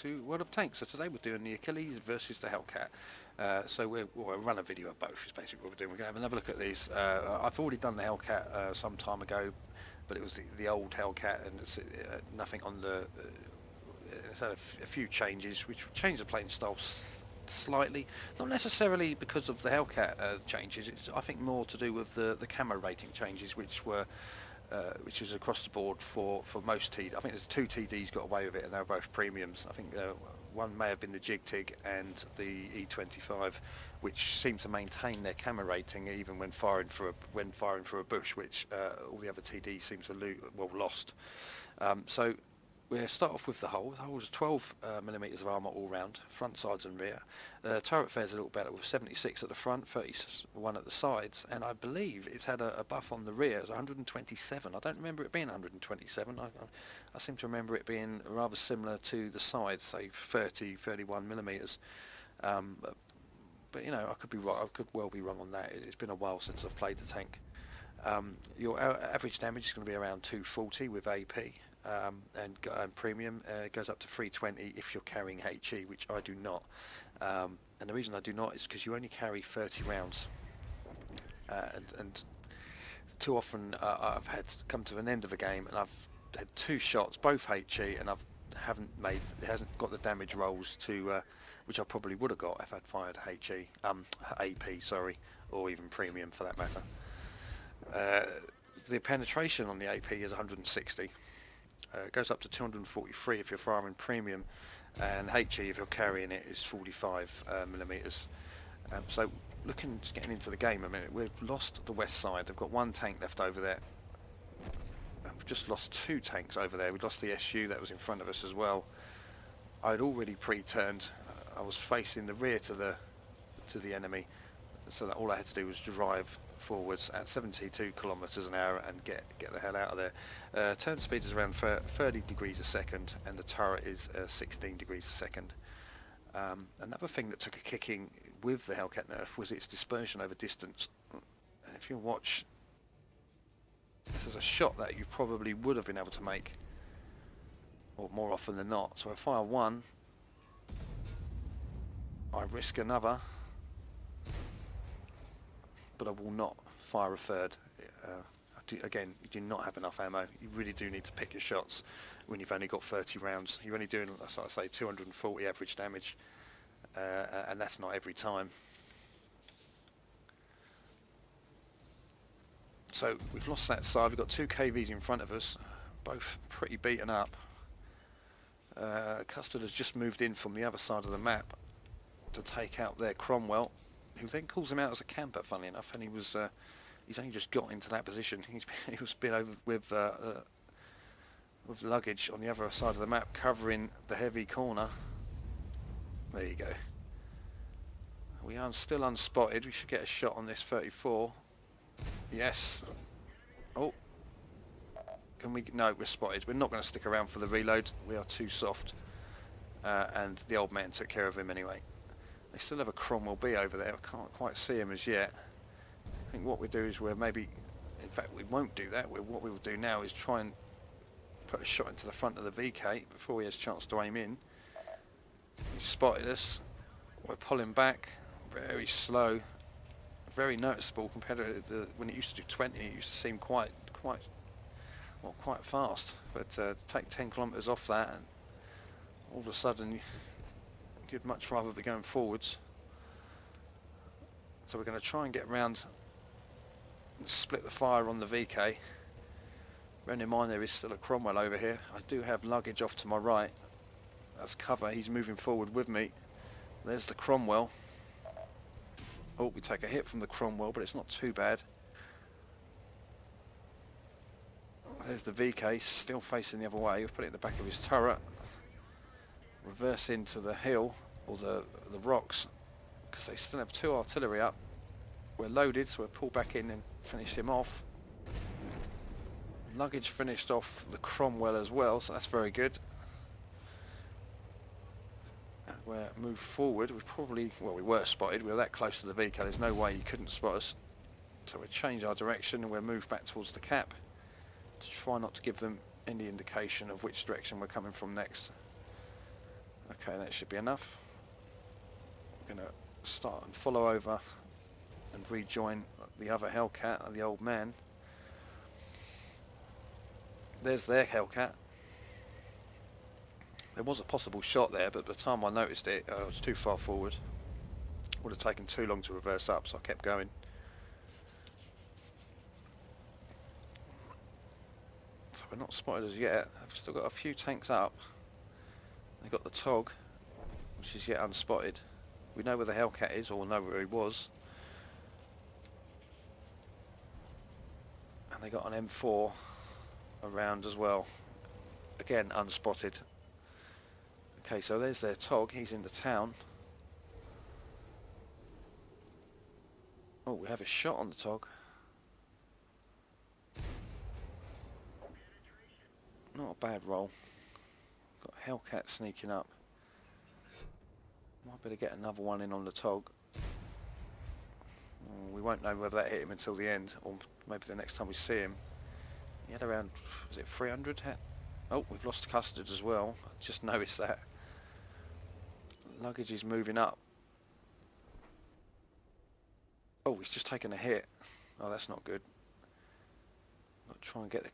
to World of Tanks. So today we're doing the Achilles versus the Hellcat. So we'll run a video of both is basically what we're doing. We're going to have another look at these. I've already done the Hellcat some time ago, but it was the old Hellcat, and it's nothing on the... it's had a few changes, which changed the playing style slightly. Not necessarily because of the Hellcat changes, it's I think more to do with the camo rating changes, which is across the board for most TD. I think there's 2 TDs got away with it, and they were both premiums. I think one may have been the Jig Tig and the E25, which seem to maintain their camo rating even when firing for a bush, which all the other TDs seem to lost. So we'll start off with the hull. The hull is 12 millimeters of armour all round, front, sides and rear. The turret fares a little better with 76 at the front, 31 at the sides, and I believe it's had a buff on the rear. It's 127. I don't remember it being 127. I seem to remember it being rather similar to the sides, say 30, 31 millimeters. But you know, I could be wrong. I could well be wrong on that. It's been a while since I've played the tank. Your average damage is going to be around 240 with AP. And premium goes up to 320 if you're carrying HE, which I do not. And the reason I do not is because you only carry 30 rounds. And too often I've had to come to an end of a game and I've had 2 shots, both HE, and it hasn't got the damage rolls to which I probably would have got if I'd fired HE, AP, sorry, or even premium for that matter. The penetration on the AP is 160. It goes up to 243 if you're firing premium, and HE if you're carrying it is 45 millimeters. So getting into the game a minute, we've lost the west side. They've got 1 tank left over there. We've just lost 2 tanks over there. We lost the SU that was in front of us as well. I'd already pre-turned. I was facing the rear to the enemy, so that all I had to do was drive forwards at 72 kilometers an hour and get the hell out of there. Turn speed is around 30 degrees a second, and the turret is 16 degrees a second. Another thing that took a kicking with the Hellcat nerf was its dispersion over distance. And if you watch, this is a shot that you probably would have been able to make, or more often than not. So I fire 1, I risk another, but I will not fire a 3rd. Again, you do not have enough ammo. You really do need to pick your shots when you've only got 30 rounds. You're only doing, as I say, 240 average damage, and that's not every time. So we've lost that side. We've got 2 KVs in front of us, both pretty beaten up. Custard has just moved in from the other side of the map to take out their Cromwell, who then calls him out as a camper, funnily enough, and he's only just got into that position. He was been over with luggage on the other side of the map, covering the heavy corner. There you go. We are still unspotted. We should get a shot on this 34. Yes. Oh. Can we? No, we're spotted. We're not going to stick around for the reload. We are too soft. And the old man took care of him anyway. They still have a Cromwell B over there. I can't quite see him as yet. I think what we do is in fact we won't do that. What we will do now is try and put a shot into the front of the VK before he has a chance to aim in. He's spotted us. We're pulling back, very slow, very noticeable compared to when it used to do 20. It used to seem quite fast. But take 10 kilometers off that, and all of a sudden you'd much rather be going forwards. So we're going to try and get round and split the fire on the VK. Bearing in mind there is still a Cromwell over here. I do have luggage off to my right as cover. He's moving forward with me. There's the Cromwell. Oh, we take a hit from the Cromwell, but it's not too bad. There's the VK, still facing the other way. We've put it in the back of his turret. Reverse into the hill, or the rocks, because they still have 2 artillery up. We're loaded, so we'll pull back in and finish him off. Luggage finished off the Cromwell as well, so that's very good. We'll move forward. We were spotted. We were that close to the VK. There's no way he couldn't spot us. So we'll change our direction and we'll move back towards the cap to try not to give them any indication of which direction we're coming from next. Okay, that should be enough. I'm going to start and follow over and rejoin the other Hellcat, the old man. There's their Hellcat. There was a possible shot there, but by the time I noticed it, I was too far forward. Would have taken too long to reverse up, so I kept going. So we're not spotted as yet. I've still got a few tanks up. They've got the TOG, which is yet unspotted. We know where the Hellcat is, or know where he was. And they got an M4 around as well. Again, unspotted. Okay, so there's their TOG. He's in the town. Oh, we have a shot on the TOG. Not a bad roll. Got Hellcat sneaking up. Might better get another one in on the TOG. We won't know whether that hit him until the end, or maybe the next time we see him. He had around, was it 300? Oh, we've lost custard as well. I just noticed that. Luggage is moving up. Oh, he's just taken a hit. Oh, that's not good. I'll try and get the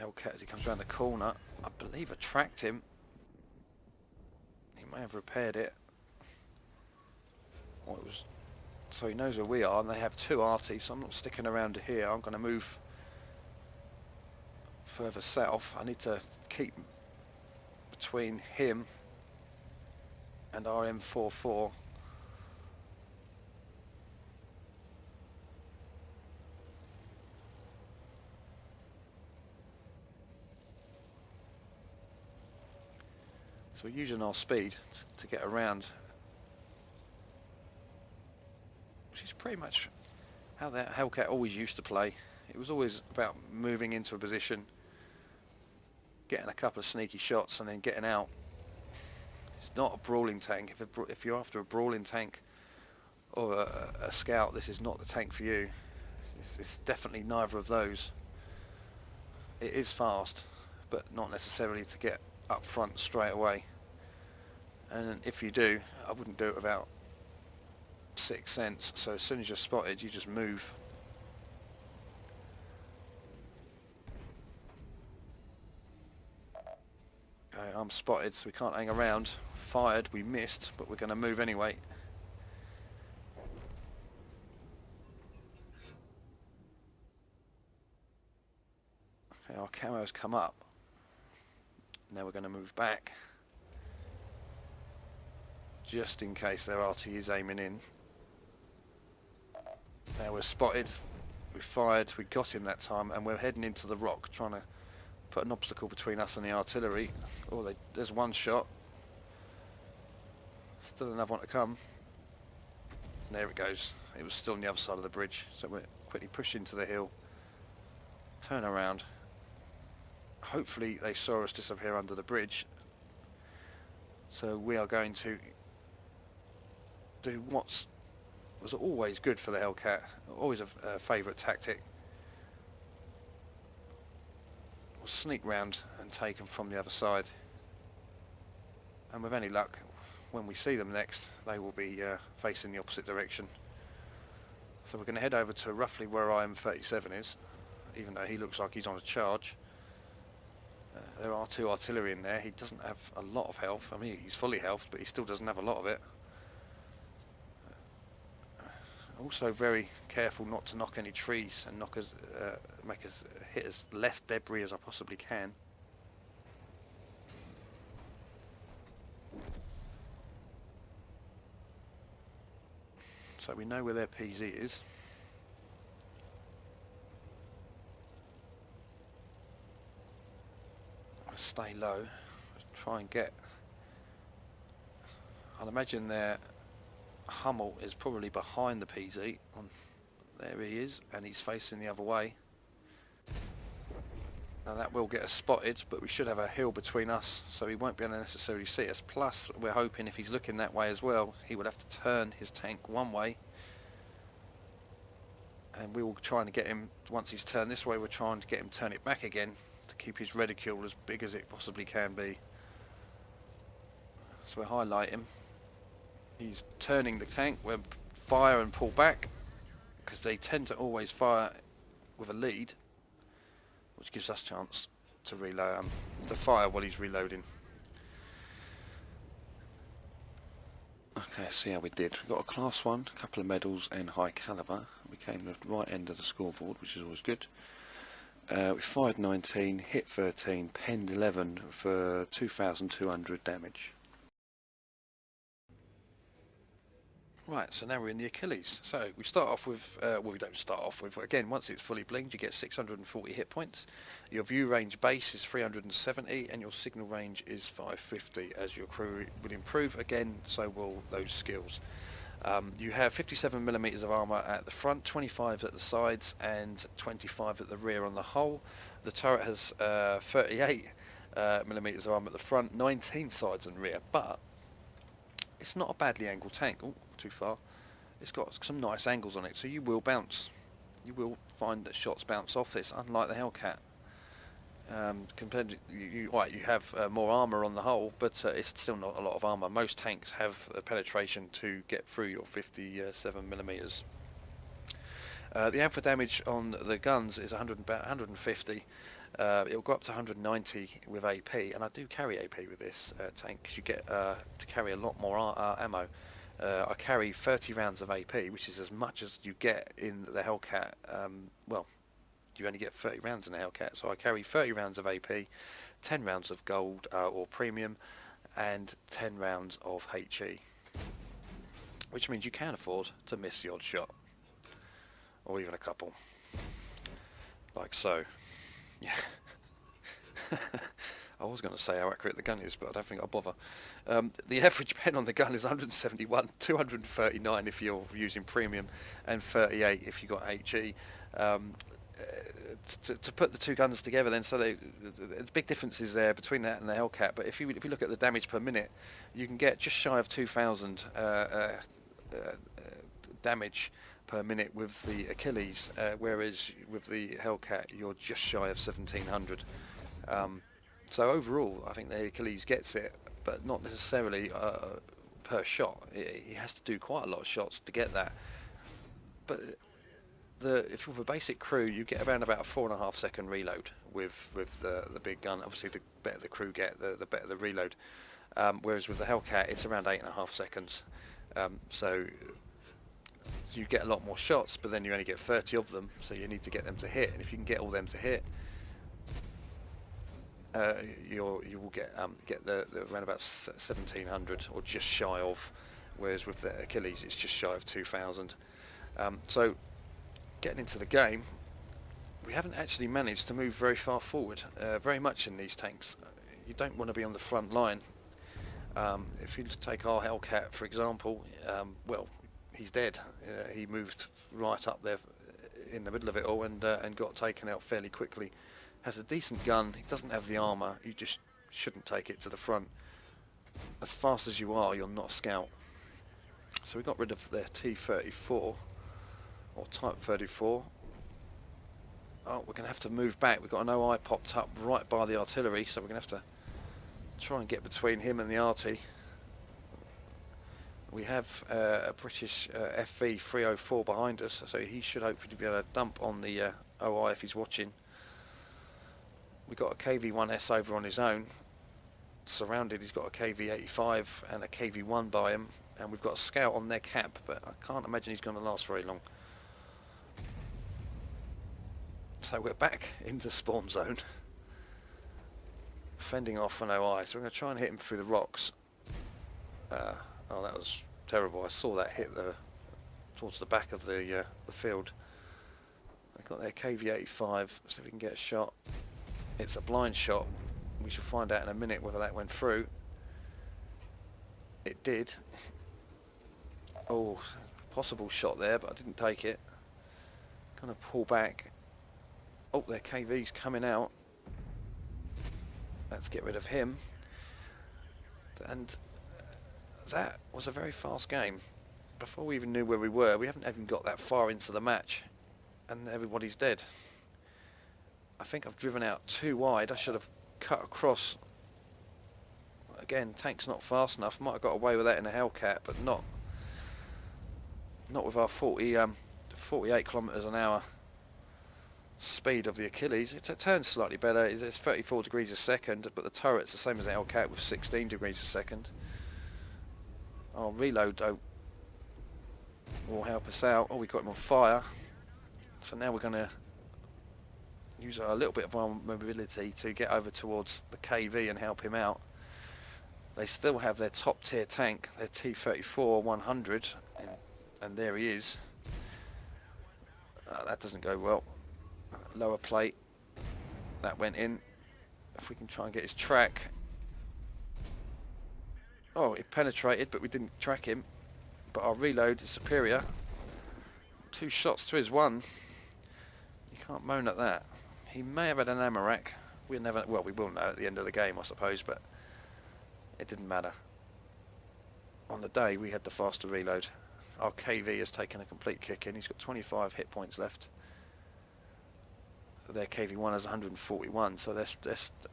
Hellcat as he comes around the corner. I believe I tracked him. He may have repaired it. Oh, it was. So he knows where we are, and they have two arties, so I'm not sticking around here. I'm going to move further south. I need to keep between him and our M44. So we're using our speed to get around, which is pretty much how that Hellcat always used to play. It was always about moving into a position, getting a couple of sneaky shots, and then getting out. It's not a brawling tank. If you're after a brawling tank or a scout, this is not the tank for you. It's definitely neither of those. It is fast, but not necessarily to get up front straight away. And if you do, I wouldn't do it without sixth sense. So as soon as you're spotted, you just move. Okay, I'm spotted, so we can't hang around. Fired, we missed, but we're going to move anyway. Okay, our camo's come up. Now we're going to move back, just in case their RT is aiming in. Now we're spotted, we fired, we got him that time, and we're heading into the rock, trying to put an obstacle between us and the artillery. Oh, there's one shot. Still another one to come. There it goes. It was still on the other side of the bridge, so we're quickly pushed into the hill. Turn around. Hopefully they saw us disappear under the bridge. So we are going to do what was always good for the Hellcat, always a favourite tactic. We'll sneak round and take them from the other side. And with any luck, when we see them next, they will be facing the opposite direction. So we're going to head over to roughly where IM-37 is, even though he looks like he's on a charge. There are two artillery in there. He doesn't have a lot of health. I mean, he's fully healthed, but he still doesn't have a lot of it. Also very careful not to knock any trees and make us hit as less debris as I possibly can. So we know where their PZ is. Stay low, try and get. I'd imagine their Hummel is probably behind the PZ. There he is, and he's facing the other way. Now that will get us spotted, but we should have a hill between us, so he won't be able to necessarily see us. Plus, we're hoping if he's looking that way as well, he would have to turn his tank one way. And we will try and get him, once he's turned this way, we're trying to get him turn it back again to keep his reticule as big as it possibly can be. So we're highlighting. He's turning the tank. We're fire and pull back, because they tend to always fire with a lead, which gives us chance to reload, to fire while he's reloading. Okay, see how we did. We got a class 1, a couple of medals and high caliber. We came to the right end of the scoreboard, which is always good. We fired 19, hit 13, penned 11 for 2,200 damage. Right, so now we're in the Achilles. So we start off with, well, we don't start off with, again, once it's fully blinged, you get 640 hit points. Your view range base is 370, and your signal range is 550. As your crew will improve, again, so will those skills. You have 57 millimeters of armour at the front, 25 at the sides, and 25 at the rear on the hull. The turret has 38 millimeters of armour at the front, 19 sides and rear, but it's not a badly angled tank. Oh, too far. It's got some nice angles on it, so you will bounce. You will find that shots bounce off this, unlike the Hellcat. Compared to you have more armour on the hull, but it's still not a lot of armour. Most tanks have a penetration to get through your 57 millimeters. The alpha damage on the guns is about 150. It'll go up to 190 with AP, and I do carry AP with this tank because you get to carry a lot more ammo. I carry 30 rounds of AP, which is as much as you get in the Hellcat. Well, you only get 30 rounds in the Hellcat, so I carry 30 rounds of AP, 10 rounds of gold or premium, and 10 rounds of HE, which means you can afford to miss the odd shot, or even a couple, like so. Yeah. I was going to say how accurate the gun is, but I don't think I'll bother. The average pen on the gun is 171, 239 if you're using premium, and 38 if you got HE. To put the two guns together, then, so there's big differences there between that and the Hellcat. But if you look at the damage per minute, you can get just shy of 2,000 damage per minute with the Achilles, whereas with the Hellcat you're just shy of 1,700. So overall, I think the Achilles gets it, but not necessarily per shot. He has to do quite a lot of shots to get that. But if with a basic crew, you get around about a 4.5 second reload with the big gun. Obviously, the better the crew get, the better the reload. Whereas with the Hellcat, it's around 8.5 seconds. So you get a lot more shots, but then you only get 30 of them, so you need to get them to hit. And if you can get all them to hit, you will get the around about 1,700 or just shy of. Whereas with the Achilles, it's just shy of 2,000. So getting into the game, we haven't actually managed to move very far forward, very much in these tanks. You don't want to be on the front line. If you take our Hellcat, for example, well, he's dead. He moved right up there in the middle of it all and got taken out fairly quickly. Has a decent gun, he doesn't have the armour, you just shouldn't take it to the front. As fast as you are, you're not a scout. So we got rid of their T-34, or Type 34. Oh, we're going to have to move back. We've got an OI popped up right by the artillery, so we're going to have to try and get between him and the arty. We have a British FV 304 behind us, so he should hopefully be able to dump on the OI if he's watching. We've got a KV-1S over on his own. Surrounded, he's got a KV-85 and a KV-1 by him, and we've got a scout on their cap, but I can't imagine he's going to last very long. So we're back into spawn zone, fending off an OI, so we're going to try and hit him through the rocks. Oh, that was terrible. I saw that hit towards the back of the field. They've got their KV-85, so we can get a shot. It's a blind shot. We shall find out in a minute whether that went through. It did. Oh, possible shot there, but I didn't take it. Kind of pull back. Oh, their KV's coming out. Let's get rid of him. And that was a very fast game. Before we even knew where we were, we haven't even got that far into the match, and everybody's dead. I think I've driven out too wide. I should have cut across, Again, tank's not fast enough. Might have got away with that in a Hellcat, but not with our 48 kilometres an hour speed of the Achilles. It turns slightly better. It's 34 degrees a second, but the turret's the same as the Hellcat with 16 degrees a second. Our reload though will help us out. Oh, we got him on fire. So now we're going to use a little bit of our mobility to get over towards the KV and help him out. They still have their top tier tank, their T-34 100, and there he is. That doesn't go well. Lower plate, that went in. If we can try and get his track. Oh, it penetrated, but we didn't track him. But our reload is superior. 2 shots to his 1. You can't moan at that. He may have had an ammo rack. We will know at the end of the game, I suppose, but it didn't matter. On the day, we had the faster reload. Our KV has taken a complete kick in. He's got 25 hit points left. Their KV1 has 141, so I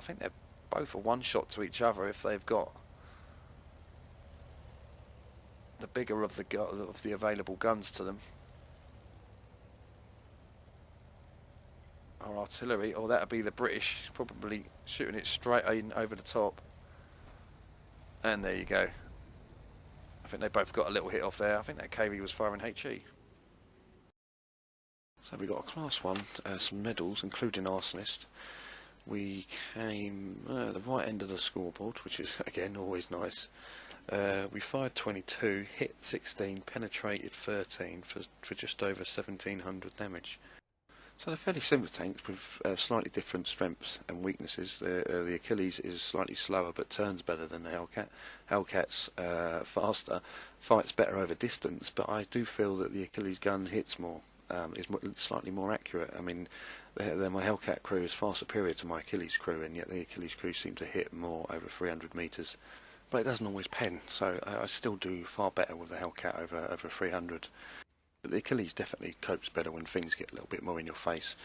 think they're both a one-shot to each other if they've got the bigger of the available guns to them. Our artillery, or that would be the British, probably shooting it straight in over the top. And there you go. I think they both got a little hit off there. I think that KV was firing HE. So we got a class 1, some medals, including arsonist. We came the right end of the scoreboard, which is again always nice. We fired 22, hit 16, penetrated 13 for just over 1700 damage. So they're fairly similar tanks with slightly different strengths and weaknesses. The Achilles is slightly slower but turns better than the Hellcat. Hellcat's faster, fights better over distance, but I do feel that the Achilles gun hits more, is slightly more accurate. I mean, my Hellcat crew is far superior to my Achilles crew, and yet the Achilles crew seem to hit more over 300 metres. But it doesn't always pen, so I still do far better with the Hellcat over 300. But the Achilles definitely copes better when things get a little bit more in your face.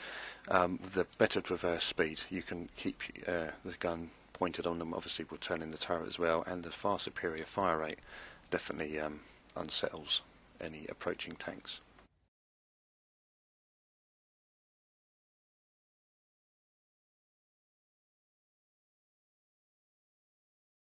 With the better traverse speed, you can keep the gun pointed on them. Obviously, we'll turn in the turret as well, and the far superior fire rate definitely unsettles any approaching tanks.